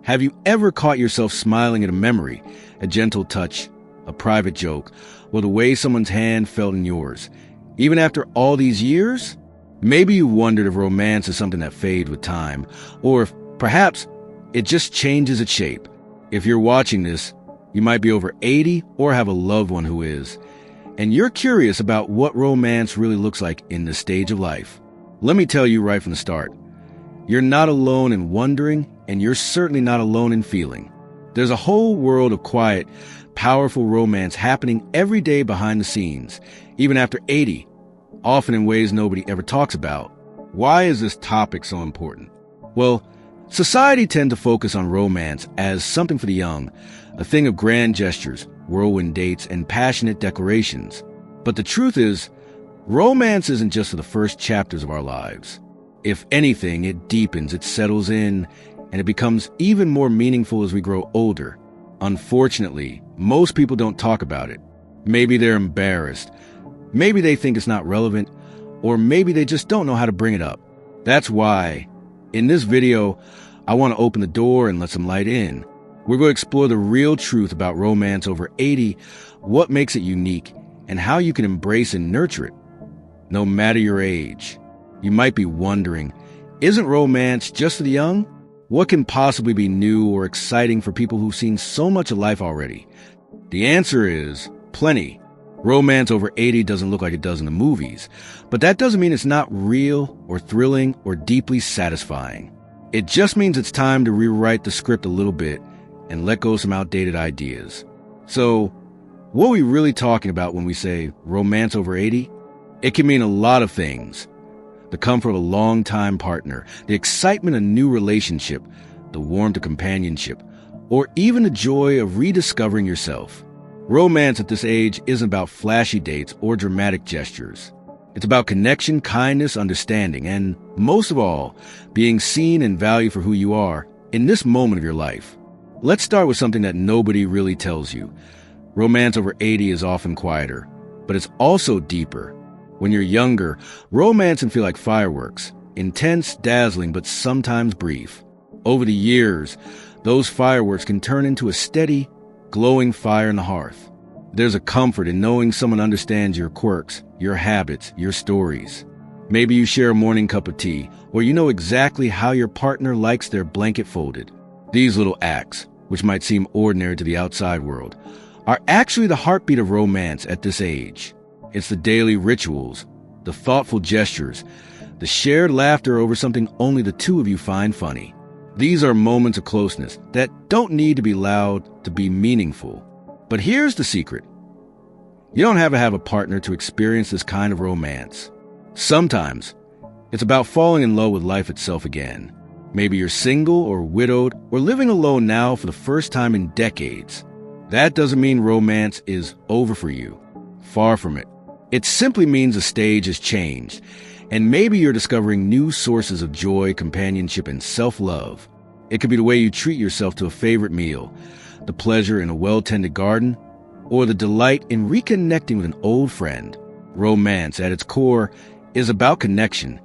Have you ever caught yourself smiling at a memory, a gentle touch, a private joke, or the way someone's hand felt in yours? Even after all these years? Maybe you wondered if romance is something that fades with time, or if perhaps it just changes its shape. If you're watching this, you might be over 80 or have a loved one who is, and you're curious about what romance really looks like in this stage of life. Let me tell you right from the start, you're not alone in wondering, and you're certainly not alone in feeling. There's a whole world of quiet, powerful romance happening every day behind the scenes, even after 80, often in ways nobody ever talks about. Why is this topic so important? Well, society tends to focus on romance as something for the young, a thing of grand gestures, whirlwind dates, and passionate declarations. But the truth is, romance isn't just for the first chapters of our lives. If anything, it deepens, it settles in, and it becomes even more meaningful as we grow older. Unfortunately, most people don't talk about it. Maybe they're embarrassed. Maybe they think it's not relevant, or maybe they just don't know how to bring it up. That's why, in this video, I want to open the door and let some light in. We're going to explore the real truth about romance over 80, what makes it unique, and how you can embrace and nurture it, no matter your age. You might be wondering, isn't romance just for the young? What can possibly be new or exciting for people who've seen so much of life already? The answer is plenty. Romance over 80 doesn't look like it does in the movies, but that doesn't mean it's not real or thrilling or deeply satisfying. It just means it's time to rewrite the script a little bit and let go of some outdated ideas. So, what are we really talking about when we say romance over 80? It can mean a lot of things. The comfort of a long-time partner, the excitement of a new relationship, the warmth of companionship, or even the joy of rediscovering yourself. Romance at this age isn't about flashy dates or dramatic gestures. It's about connection, kindness, understanding, and, most of all, being seen and valued for who you are in this moment of your life. Let's start with something that nobody really tells you. Romance over 80 is often quieter, but it's also deeper. When you're younger, romance can feel like fireworks, intense, dazzling, but sometimes brief. Over the years, those fireworks can turn into a steady, glowing fire in the hearth. There's a comfort in knowing someone understands your quirks, your habits, your stories. Maybe you share a morning cup of tea, or you know exactly how your partner likes their blanket folded. These little acts, which might seem ordinary to the outside world, are actually the heartbeat of romance at this age. It's the daily rituals, the thoughtful gestures, the shared laughter over something only the two of you find funny. These are moments of closeness that don't need to be loud to be meaningful. But here's the secret. You don't have to have a partner to experience this kind of romance. Sometimes, it's about falling in love with life itself again. Maybe you're single or widowed or living alone now for the first time in decades. That doesn't mean romance is over for you. Far from it. It simply means the stage has changed, and maybe you're discovering new sources of joy, companionship, and self-love. It could be the way you treat yourself to a favorite meal, the pleasure in a well-tended garden, or the delight in reconnecting with an old friend. Romance, at its core, is about connection,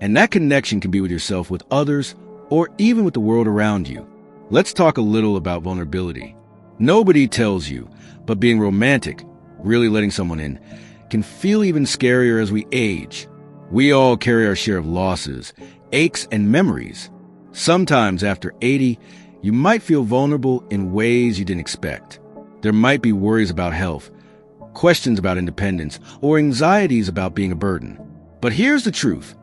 and that connection can be with yourself, with others, or even with the world around you. Let's talk a little about vulnerability. Nobody tells you, but being romantic, really letting someone in, can feel even scarier as we age. We all carry our share of losses, aches, and memories. Sometimes after 80, you might feel vulnerable in ways you didn't expect. There might be worries about health, questions about independence, or anxieties about being a burden. But here's the truth.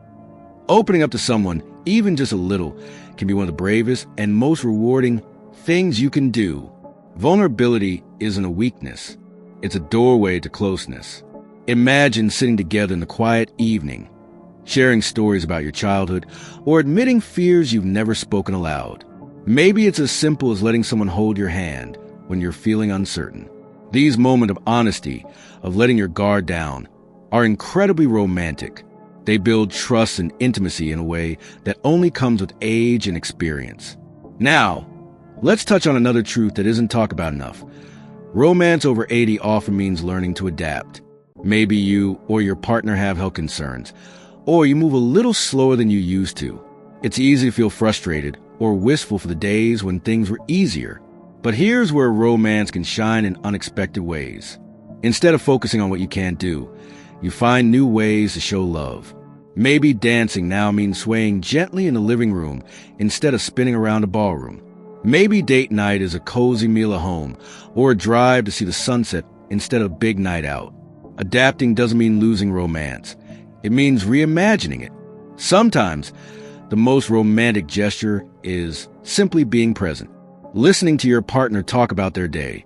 Opening up to someone, even just a little, can be one of the bravest and most rewarding things you can do. Vulnerability isn't a weakness. It's a doorway to closeness. Imagine sitting together in the quiet evening, sharing stories about your childhood, or admitting fears you've never spoken aloud. Maybe it's as simple as letting someone hold your hand when you're feeling uncertain. These moments of honesty, of letting your guard down, are incredibly romantic. They build trust and intimacy in a way that only comes with age and experience. Now, let's touch on another truth that isn't talked about enough. Romance over 80 often means learning to adapt. Maybe you or your partner have health concerns, or you move a little slower than you used to. It's easy to feel frustrated or wistful for the days when things were easier. But here's where romance can shine in unexpected ways. Instead of focusing on what you can't do, you find new ways to show love. Maybe dancing now means swaying gently in the living room instead of spinning around a ballroom. Maybe date night is a cozy meal at home or a drive to see the sunset instead of a big night out. Adapting doesn't mean losing romance. It means reimagining it. Sometimes, the most romantic gesture is simply being present. Listening to your partner talk about their day,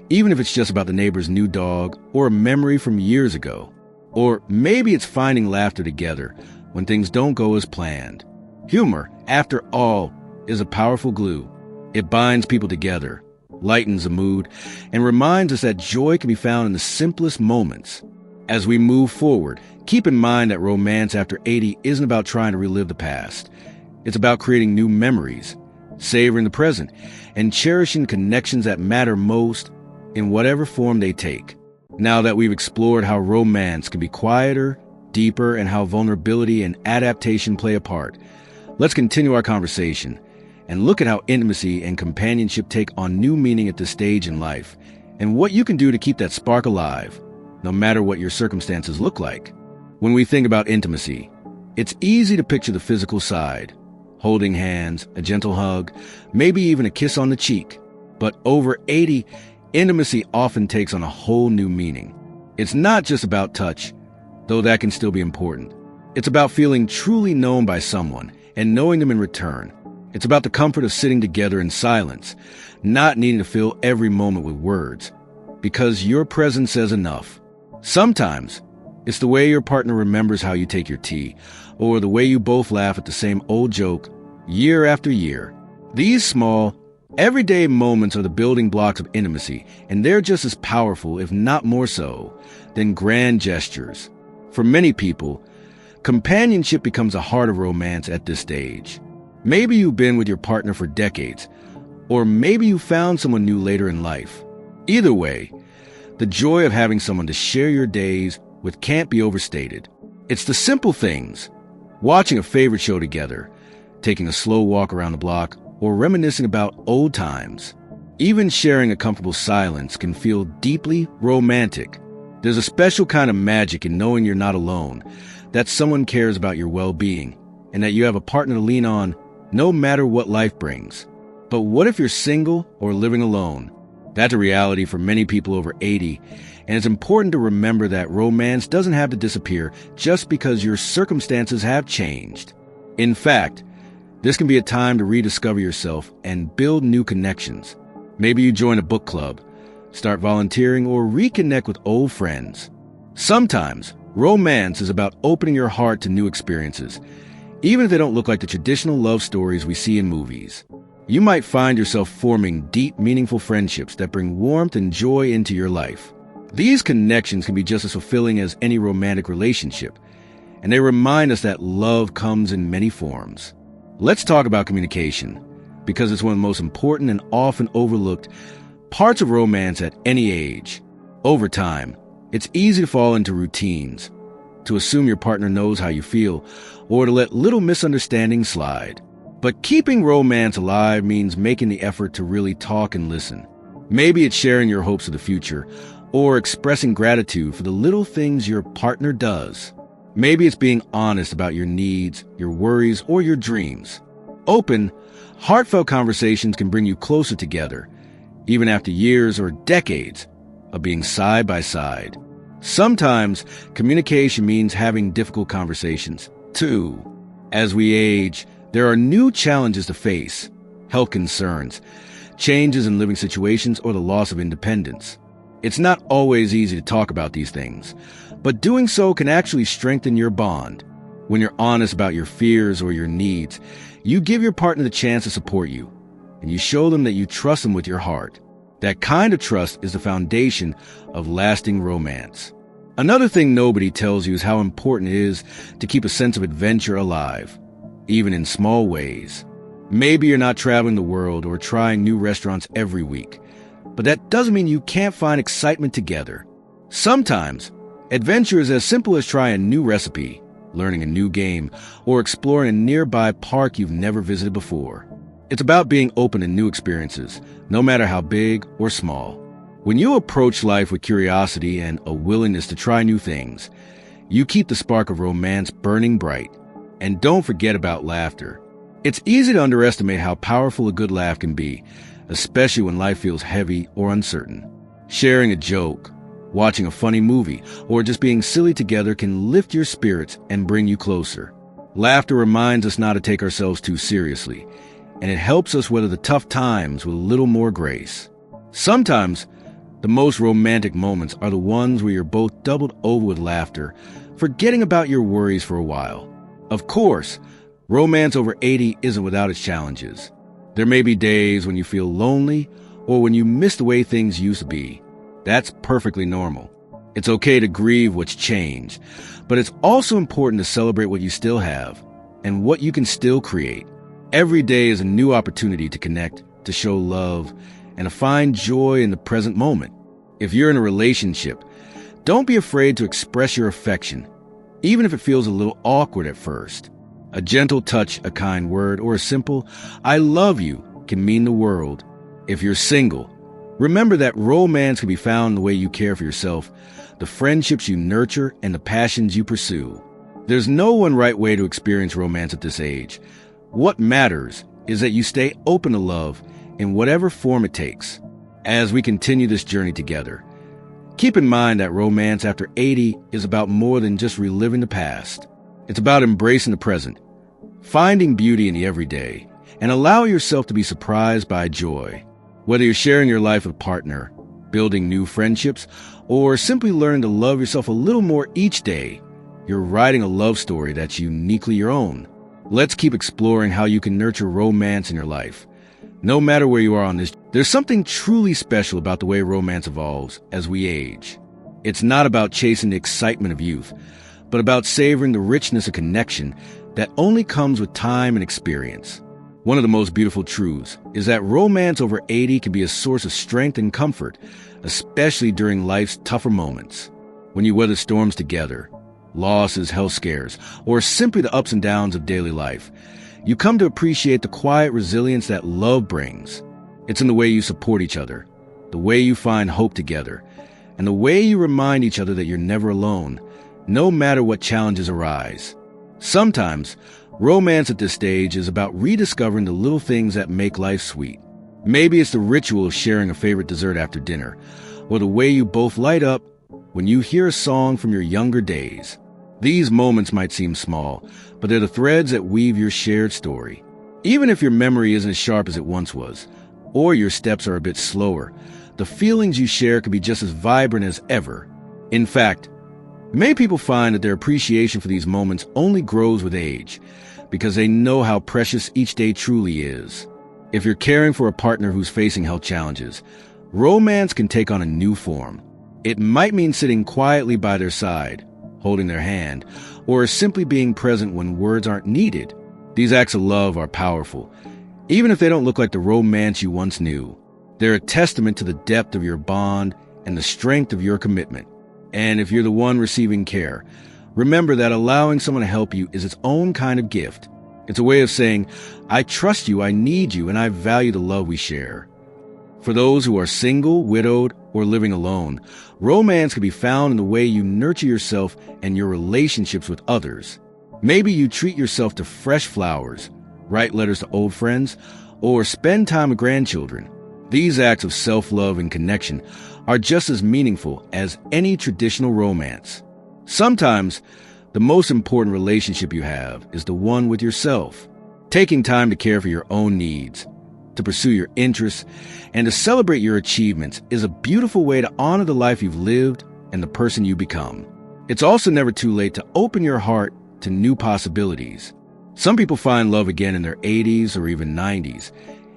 even if it's just about the neighbor's new dog or a memory from years ago. Or maybe it's finding laughter together when things don't go as planned. Humor, after all, is a powerful glue. It binds people together, lightens the mood, and reminds us that joy can be found in the simplest moments. As we move forward, keep in mind that romance after 80 isn't about trying to relive the past. It's about creating new memories, savoring the present, and cherishing connections that matter most in whatever form they take. Now that we've explored how romance can be quieter, deeper, and how vulnerability and adaptation play a part, let's continue our conversation and look at how intimacy and companionship take on new meaning at this stage in life, and what you can do to keep that spark alive, no matter what your circumstances look like. When we think about intimacy, it's easy to picture the physical side, holding hands, a gentle hug, maybe even a kiss on the cheek. But over 80, intimacy often takes on a whole new meaning. It's not just about touch, though that can still be important. It's about feeling truly known by someone and knowing them in return. It's about the comfort of sitting together in silence, not needing to fill every moment with words, because your presence says enough. Sometimes, it's the way your partner remembers how you take your tea, or the way you both laugh at the same old joke year after year. These small, everyday moments are the building blocks of intimacy, and they're just as powerful, if not more so, than grand gestures. For many people, companionship becomes the heart of romance at this stage. Maybe you've been with your partner for decades, or maybe you found someone new later in life. Either way, the joy of having someone to share your days with can't be overstated. It's the simple things, watching a favorite show together, taking a slow walk around the block, or reminiscing about old times. Even sharing a comfortable silence can feel deeply romantic. There's a special kind of magic in knowing you're not alone, that someone cares about your well-being, and that you have a partner to lean on no matter what life brings. But what if you're single or living alone? That's a reality for many people over 80, and it's important to remember that romance doesn't have to disappear just because your circumstances have changed. In fact, this can be a time to rediscover yourself and build new connections. Maybe you join a book club, start volunteering, or reconnect with old friends. Sometimes, romance is about opening your heart to new experiences, even if they don't look like the traditional love stories we see in movies. You might find yourself forming deep, meaningful friendships that bring warmth and joy into your life. These connections can be just as fulfilling as any romantic relationship, and they remind us that love comes in many forms. Let's talk about communication, because it's one of the most important and often overlooked parts of romance at any age. Over time, it's easy to fall into routines, to assume your partner knows how you feel, or to let little misunderstandings slide. But keeping romance alive means making the effort to really talk and listen. Maybe it's sharing your hopes of the future, or expressing gratitude for the little things your partner does. Maybe it's being honest about your needs, your worries, or your dreams. Open, heartfelt conversations can bring you closer together, even after years or decades of being side by side. Sometimes, communication means having difficult conversations, too. As we age, there are new challenges to face: health concerns, changes in living situations, or the loss of independence. It's not always easy to talk about these things, but doing so can actually strengthen your bond. When you're honest about your fears or your needs, you give your partner the chance to support you, and you show them that you trust them with your heart. That kind of trust is the foundation of lasting romance. Another thing nobody tells you is how important it is to keep a sense of adventure alive, even in small ways. Maybe you're not traveling the world or trying new restaurants every week, but that doesn't mean you can't find excitement together. Sometimes, adventure is as simple as trying a new recipe, learning a new game, or exploring a nearby park you've never visited before. It's about being open to new experiences, no matter how big or small. When you approach life with curiosity and a willingness to try new things, you keep the spark of romance burning bright. And don't forget about laughter. It's easy to underestimate how powerful a good laugh can be, especially when life feels heavy or uncertain. Sharing a joke, watching a funny movie, or just being silly together can lift your spirits and bring you closer. Laughter reminds us not to take ourselves too seriously, and it helps us weather the tough times with a little more grace. Sometimes, the most romantic moments are the ones where you're both doubled over with laughter, forgetting about your worries for a while. Of course, romance over 80 isn't without its challenges. There may be days when you feel lonely or when you miss the way things used to be. That's perfectly normal. It's okay to grieve what's changed, but it's also important to celebrate what you still have and what you can still create. Every day is a new opportunity to connect, to show love, and to find joy in the present moment. If you're in a relationship, don't be afraid to express your affection, even if it feels a little awkward at first. A gentle touch, a kind word, or a simple, "I love you," can mean the world. If you're single, remember that romance can be found in the way you care for yourself, the friendships you nurture, and the passions you pursue. There's no one right way to experience romance at this age. What matters is that you stay open to love in whatever form it takes. As we continue this journey together, keep in mind that romance after 80 is about more than just reliving the past. It's about embracing the present, finding beauty in the everyday, and allow yourself to be surprised by joy. Whether you're sharing your life with a partner, building new friendships, or simply learning to love yourself a little more each day, you're writing a love story that's uniquely your own. Let's keep exploring how you can nurture romance in your life. No matter where you are on this, there's something truly special about the way romance evolves as we age. It's not about chasing the excitement of youth, but about savoring the richness of connection that only comes with time and experience. One of the most beautiful truths is that romance over 80 can be a source of strength and comfort, especially during life's tougher moments. When you weather storms together, losses, health scares, or simply the ups and downs of daily life, you come to appreciate the quiet resilience that love brings. It's in the way you support each other, the way you find hope together, and the way you remind each other that you're never alone, no matter what challenges arise. Sometimes, romance at this stage is about rediscovering the little things that make life sweet. Maybe it's the ritual of sharing a favorite dessert after dinner, or the way you both light up when you hear a song from your younger days. These moments might seem small, but they're the threads that weave your shared story. Even if your memory isn't as sharp as it once was, or your steps are a bit slower, the feelings you share can be just as vibrant as ever. In fact, many people find that their appreciation for these moments only grows with age, because they know how precious each day truly is. If you're caring for a partner who's facing health challenges, romance can take on a new form. It might mean sitting quietly by their side, holding their hand, or simply being present when words aren't needed. These acts of love are powerful, even if they don't look like the romance you once knew. They're a testament to the depth of your bond and the strength of your commitment. And if you're the one receiving care, remember that allowing someone to help you is its own kind of gift. It's a way of saying, "I trust you, I need you, and I value the love we share." For those who are single, widowed, or living alone, romance can be found in the way you nurture yourself and your relationships with others. Maybe you treat yourself to fresh flowers, write letters to old friends, or spend time with grandchildren. These acts of self-love and connection are just as meaningful as any traditional romance. Sometimes, the most important relationship you have is the one with yourself. Taking time to care for your own needs, to pursue your interests, and to celebrate your achievements is a beautiful way to honor the life you've lived and the person you become. It's also never too late to open your heart to new possibilities. Some people find love again in their 80s or even 90s,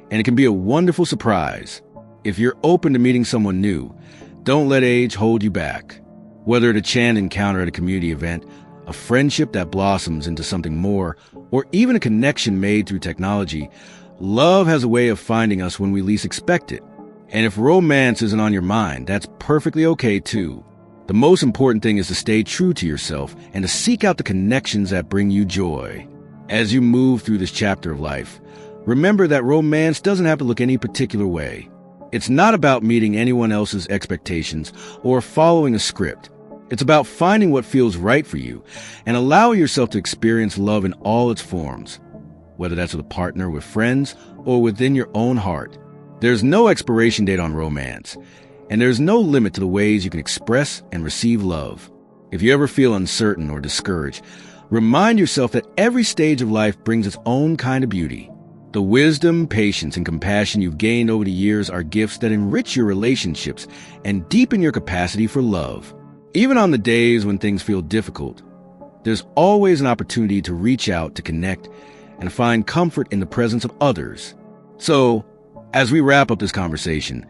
and it can be a wonderful surprise. If you're open to meeting someone new, don't let age hold you back. Whether at a chance encounter at a community event, a friendship that blossoms into something more, or even a connection made through technology, love has a way of finding us when we least expect it. And if romance isn't on your mind, that's perfectly okay too. The most important thing is to stay true to yourself and to seek out the connections that bring you joy. As you move through this chapter of life, Remember that romance doesn't have to look any particular way. It's not about meeting anyone else's expectations or following a script. It's about finding what feels right for you and allowing yourself to experience love in all its forms, whether that's with a partner, with friends, or within your own heart. There's no expiration date on romance, and there's no limit to the ways you can express and receive love. If you ever feel uncertain or discouraged, remind yourself that every stage of life brings its own kind of beauty. The wisdom, patience, and compassion you've gained over the years are gifts that enrich your relationships and deepen your capacity for love. Even on the days when things feel difficult, there's always an opportunity to reach out, to connect, and find comfort in the presence of others. So, as we wrap up this conversation,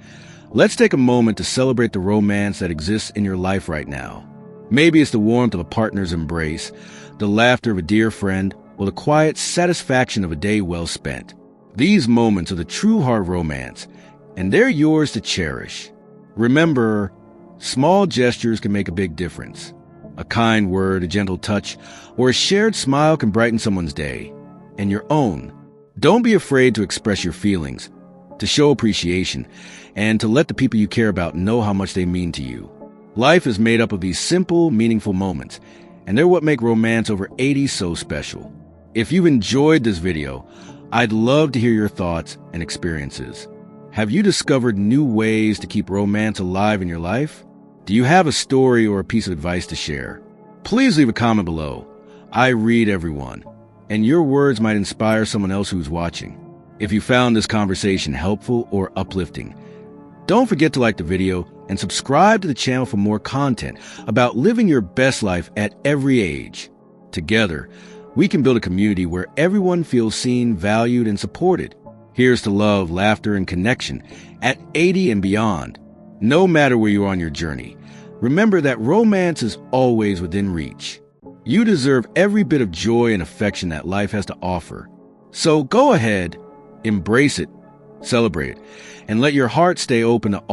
let's take a moment to celebrate the romance that exists in your life right now. Maybe it's the warmth of a partner's embrace, the laughter of a dear friend, or the quiet satisfaction of a day well spent. These moments are the true heart of romance, and they're yours to cherish. Remember, small gestures can make a big difference. A kind word, a gentle touch, or a shared smile can brighten someone's day, and your own. Don't be afraid to express your feelings, to show appreciation, and to let the people you care about know how much they mean to you. Life is made up of these simple, meaningful moments, and they're what make romance over 80 so special. If you've enjoyed this video, I'd love to hear your thoughts and experiences. Have you discovered new ways to keep romance alive in your life? Do you have a story or a piece of advice to share? Please leave a comment below. I read everyone, and your words might inspire someone else who's watching. If you found this conversation helpful or uplifting, don't forget to like the video and subscribe to the channel for more content about living your best life at every age. Together, we can build a community where everyone feels seen, valued, and supported. Here's to love, laughter, and connection at 80 and beyond. No matter where you are on your journey, remember that romance is always within reach. You deserve every bit of joy and affection that life has to offer. So go ahead, embrace it, celebrate it, and let your heart stay open to all